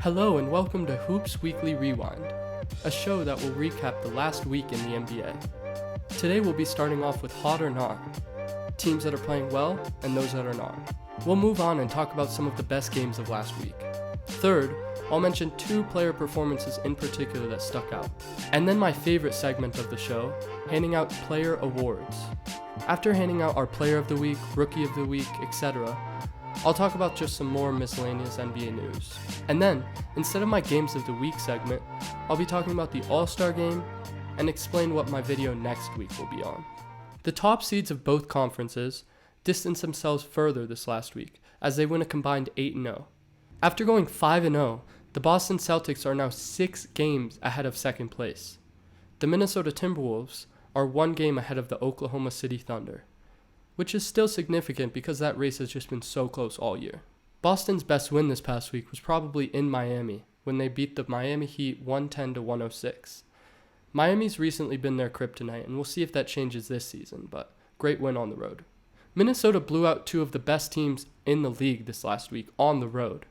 Hello and welcome to Hoops Weekly Rewind, a show that will recap the last week in the NBA. Today we'll be starting off with hot or not, teams that are playing well and those that are not. We'll move on and talk about some of the best games of last week. Third, I'll mention two player performances in particular that stuck out. And then my favorite segment of the show, handing out player awards. After handing out our player of the week, rookie of the week, etc., I'll talk about just some more miscellaneous NBA news. And then, instead of my games of the week segment, I'll be talking about the All-Star game and explain what my video next week will be on. The top seeds of both conferences distanced themselves further this last week as they win a combined 8-0. After going 5-0, the Boston Celtics are now 6 games ahead of second place. The Minnesota TWolves are 1 game ahead of the Oklahoma City Thunder, which is still significant because that race has just been so close all year. Boston's best win this past week was probably in Miami when they beat the Miami Heat 110-106. Miami's recently been their kryptonite, and we'll see if that changes this season, but great win on the road. Minnesota blew out 2 of the best teams in the league this last week on the road,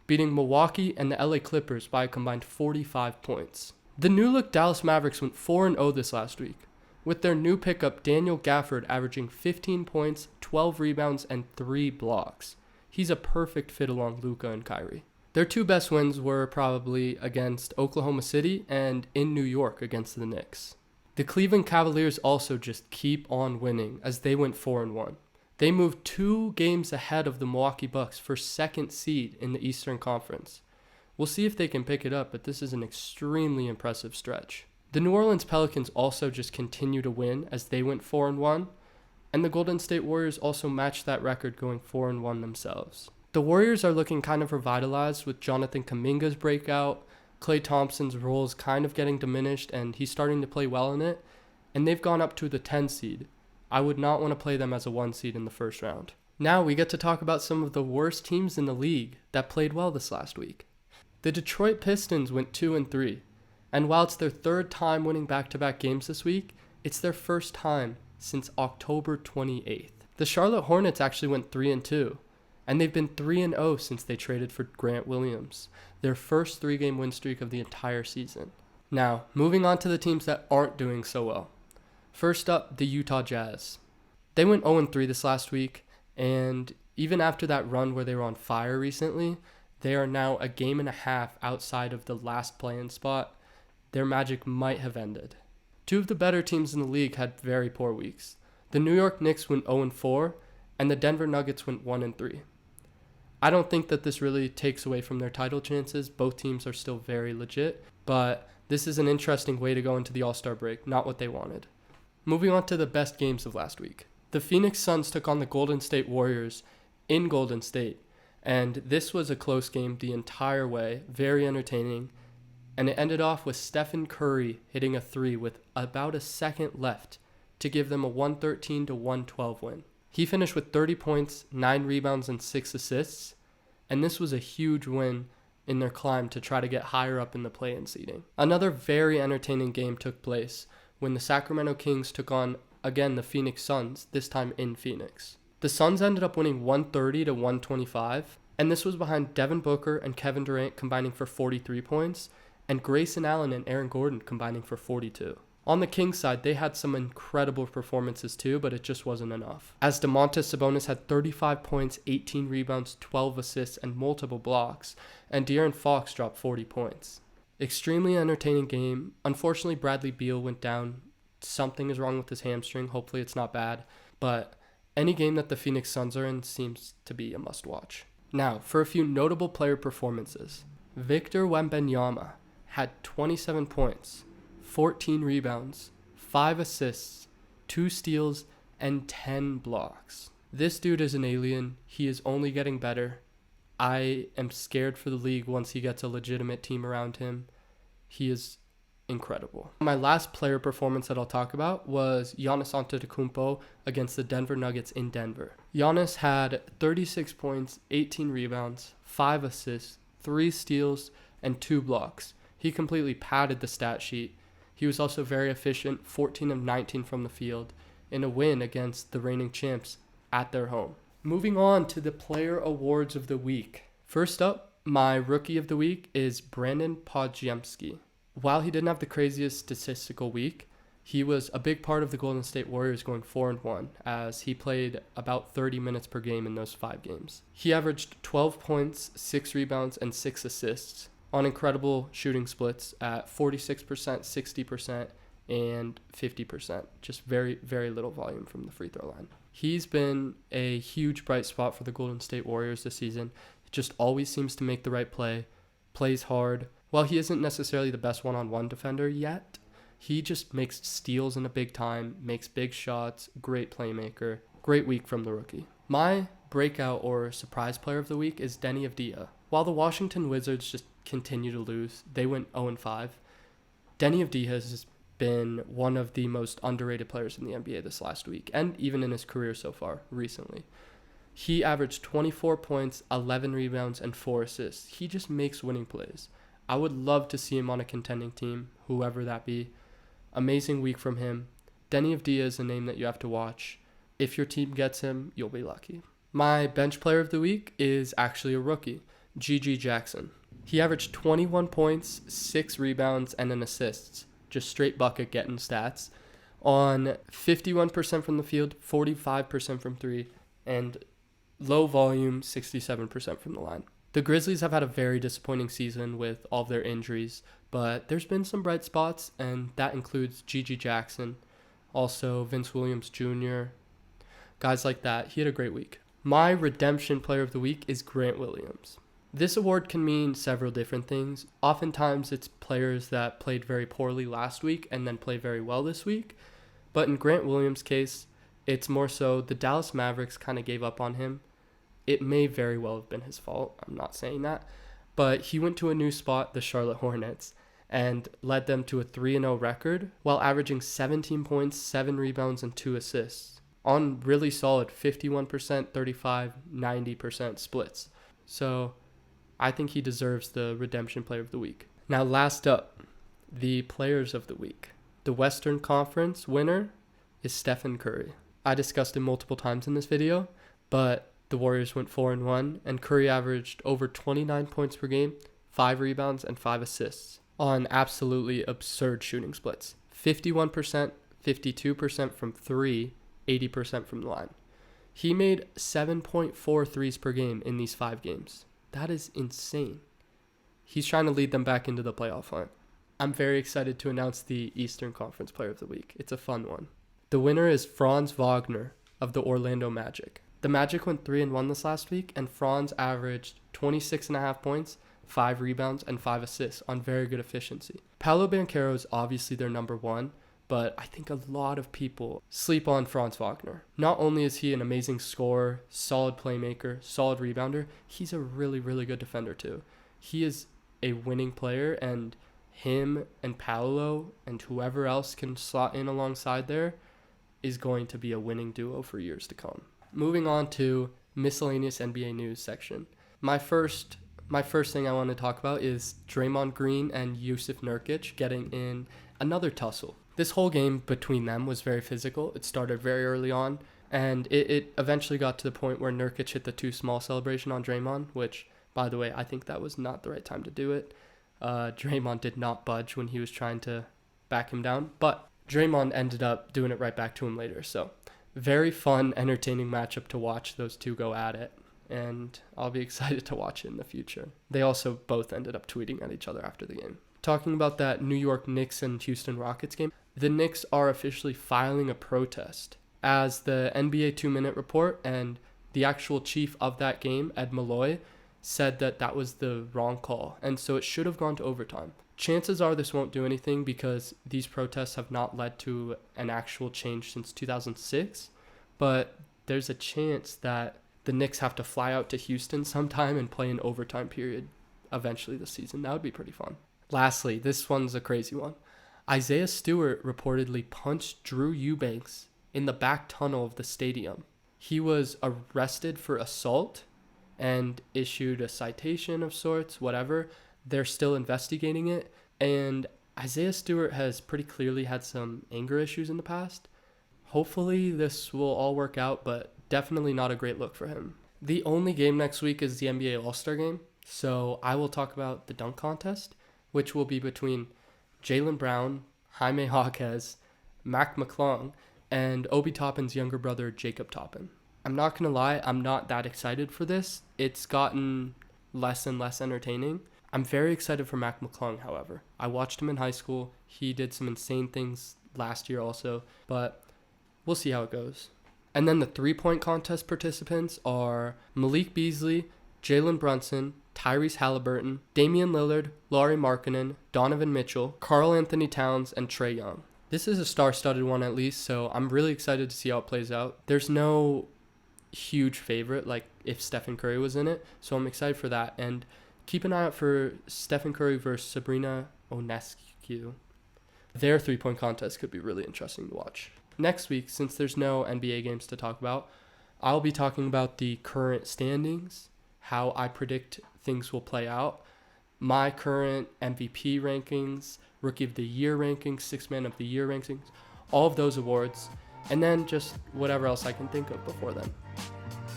beating Milwaukee and the LA Clippers by a combined 45 points. The new-look Dallas Mavericks went 4-0 this last week, with their new pickup Daniel Gafford averaging 15 points, 12 rebounds, and 3 blocks. He's a perfect fit along Luka and Kyrie. Their 2 best wins were probably against Oklahoma City and in New York against the Knicks. The Cleveland Cavaliers also just keep on winning as they went 4-1. They moved 2 games ahead of the Milwaukee Bucks for second seed in the Eastern Conference. We'll see if they can pick it up, but this is an extremely impressive stretch. The New Orleans Pelicans also just continue to win as they went 4-1, and the Golden State Warriors also matched that record going 4-1 themselves. The Warriors are looking kind of revitalized with Jonathan Kuminga's breakout, Klay Thompson's role is kind of getting diminished and he's starting to play well in it, and they've gone up to the 10 seed. I would not want to play them as a 1 seed in the first round. Now we get to talk about some of the worst teams in the league that played well this last week. The Detroit Pistons went 2-3. And while it's their 3rd time winning back-to-back games this week, it's their first time since October 28th. The Charlotte Hornets actually went 3-2, and they've been 3-0 since they traded for Grant Williams, their first 3-game win streak of the entire season. Now, moving on to the teams that aren't doing so well. First up, the Utah Jazz. They went 0-3 this last week, and even after that run where they were on fire recently, they are now a game and a half outside of the last play-in spot. Their magic might have ended. 2 of the better teams in the league had very poor weeks. The New York Knicks went 0-4, and the Denver Nuggets went 1-3. I don't think that this really takes away from their title chances. Both teams are still very legit, but this is an interesting way to go into the All-Star break, not what they wanted. Moving on to the best games of last week. The Phoenix Suns took on the Golden State Warriors in Golden State, and this was a close game the entire way, very entertaining. And it ended off with Stephen Curry hitting a 3 with about a second left to give them a 113-112 win. He finished with 30 points, 9 rebounds, and 6 assists, and this was a huge win in their climb to try to get higher up in the play-in seeding. Another very entertaining game took place when the Sacramento Kings took on, again, the Phoenix Suns, this time in Phoenix. The Suns ended up winning 130-125, and this was behind Devin Booker and Kevin Durant combining for 43 points, and Grayson Allen and Aaron Gordon combining for 42. On the Kings side, they had some incredible performances too, but it just wasn't enough. As Domantas Sabonis had 35 points, 18 rebounds, 12 assists, and multiple blocks, and De'Aaron Fox dropped 40 points. Extremely entertaining game. Unfortunately, Bradley Beal went down. Something is wrong with his hamstring. Hopefully it's not bad, but any game that the Phoenix Suns are in seems to be a must-watch. Now, for a few notable player performances. Victor Wembanyama had 27 points, 14 rebounds, 5 assists, 2 steals, and 10 blocks. This dude is an alien. He is only getting better. I am scared for the league once he gets a legitimate team around him. He is incredible. My last player performance that I'll talk about was Giannis Antetokounmpo against the Denver Nuggets in Denver. Giannis had 36 points, 18 rebounds, 5 assists, 3 steals, and 2 blocks. He completely padded the stat sheet. He was also very efficient, 14 of 19 from the field, in a win against the reigning champs at their home. Moving on to the player awards of the week. First up, My rookie of the week is Brandon Podziemski. While he didn't have the craziest statistical week, he was a big part of the Golden State Warriors going 4-1, as he played about 30 minutes per game in those 5 games. He averaged 12 points, 6 rebounds, and 6 assists on incredible shooting splits at 46%, 60%, and 50%. Just very, very little volume from the free throw line. He's been a huge bright spot for the Golden State Warriors this season. He just always seems to make the right play, plays hard. While he isn't necessarily the best one-on-one defender yet, he just makes steals in a big time, makes big shots, great playmaker. Great week from the rookie. My breakout or surprise player of the week is Deni Avdija. While the Washington Wizards just continue to lose, they went 0-5. Deni Avdija has been one of the most underrated players in the NBA this last week, and even in his career so far recently. He averaged 24 points, 11 rebounds, and 4 assists. He just makes winning plays. I would love to see him on a contending team, whoever that be. Amazing week from him. Deni Avdija is a name that you have to watch. If your team gets him, you'll be lucky. My bench player of the week is actually a rookie, G.G. Jackson. He averaged 21 points, 6 rebounds, and an assist. Just straight bucket getting stats. On 51% from the field, 45% from 3, and low volume, 67% from the line. The Grizzlies have had a very disappointing season with all of their injuries, but there's been some bright spots, and that includes G.G. Jackson, also Vince Williams Jr., guys like that. He had a great week. My redemption player of the week is Grant Williams. This award can mean several different things. Oftentimes it's players that played very poorly last week and then play very well this week. But in Grant Williams' case, it's more so the Dallas Mavericks kind of gave up on him. It may very well have been his fault. I'm not saying that. But he went to a new spot, the Charlotte Hornets, and led them to a 3-0 record while averaging 17 points, 7 rebounds, and 2 assists on really solid 51%, 35, 90% splits. So I think he deserves the redemption player of the week. Now, last up, the players of the week. The Western Conference winner is Stephen Curry. I discussed him multiple times in this video, but the Warriors went 4-1, and Curry averaged over 29 points per game, 5 rebounds, and 5 assists on absolutely absurd shooting splits. 51%, 52% from 3, 80% from the line. He made 7.4 threes per game in these 5 games. That is insane. He's trying to lead them back into the playoff hunt. I'm very excited to announce the Eastern Conference Player of the Week. It's a fun one. The winner is Franz Wagner of the Orlando Magic. The Magic went 3-1 this last week, and Franz averaged 26.5 points, 5 rebounds, and 5 assists on very good efficiency. Paolo Banchero is obviously their number one, but I think a lot of people sleep on Franz Wagner. Not only is he an amazing scorer, solid playmaker, solid rebounder, he's a really, really good defender too. He is a winning player, and him and Paolo and whoever else can slot in alongside there is going to be a winning duo for years to come. Moving on to miscellaneous NBA news section. My first thing I want to talk about is Draymond Green and Jusuf Nurkic getting in another tussle. This whole game between them was very physical. It started very early on, and it eventually got to the point where Nurkic hit the too small celebration on Draymond, which, by the way, I think that was not the right time to do it. Draymond did not budge when he was trying to back him down, but Draymond ended up doing it right back to him later. So very fun, entertaining matchup to watch those two go at it, and I'll be excited to watch it in the future. They also both ended up tweeting at each other after the game. Talking about that New York Knicks and Houston Rockets game, the Knicks are officially filing a protest, as the NBA 2-Minute Report and the actual chief of that game, Ed Malloy, said that that was the wrong call, and so it should have gone to overtime. Chances are this won't do anything because these protests have not led to an actual change since 2006, but there's a chance that the Knicks have to fly out to Houston sometime and play an overtime period eventually this season. That would be pretty fun. Lastly, this one's a crazy one. Isaiah Stewart reportedly punched Drew Eubanks in the back tunnel of the stadium. He was arrested for assault and issued a citation of sorts, whatever. They're still investigating it, and Isaiah Stewart has pretty clearly had some anger issues in the past. Hopefully this will all work out, but definitely not a great look for him. The only game next week is the NBA All-Star game. So I will talk about the dunk contest, which will be between Jaylen Brown, Jaime Jaquez, Mac McClung, and Obi Toppin's younger brother, Jacob Toppin. I'm not going to lie, I'm not that excited for this. It's gotten less and less entertaining. I'm very excited for Mac McClung, however. I watched him in high school. He did some insane things last year also, but we'll see how it goes. And then the three-point contest participants are Malik Beasley, Jalen Brunson, Tyrese Halliburton, Damian Lillard, Lauri Markkanen, Donovan Mitchell, Karl Anthony Towns, and Trae Young. This is a star-studded one at least, so I'm really excited to see how it plays out. There's no huge favorite like if Stephen Curry was in it, so I'm excited for that. And keep an eye out for Stephen Curry versus Sabrina Ionescu. Their three-point contest could be really interesting to watch. Next week, since there's no NBA games to talk about, I'll be talking about the current standings, how I predict things will play out, my current MVP rankings, Rookie of the Year rankings, Sixth Man of the Year rankings, all of those awards, and then just whatever else I can think of before then.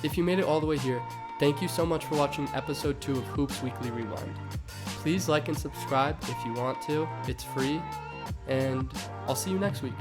If you made it all the way here, thank you so much for watching episode 2 of Hoops Weekly Rewind. Please like and subscribe if you want to. It's free, and I'll see you next week.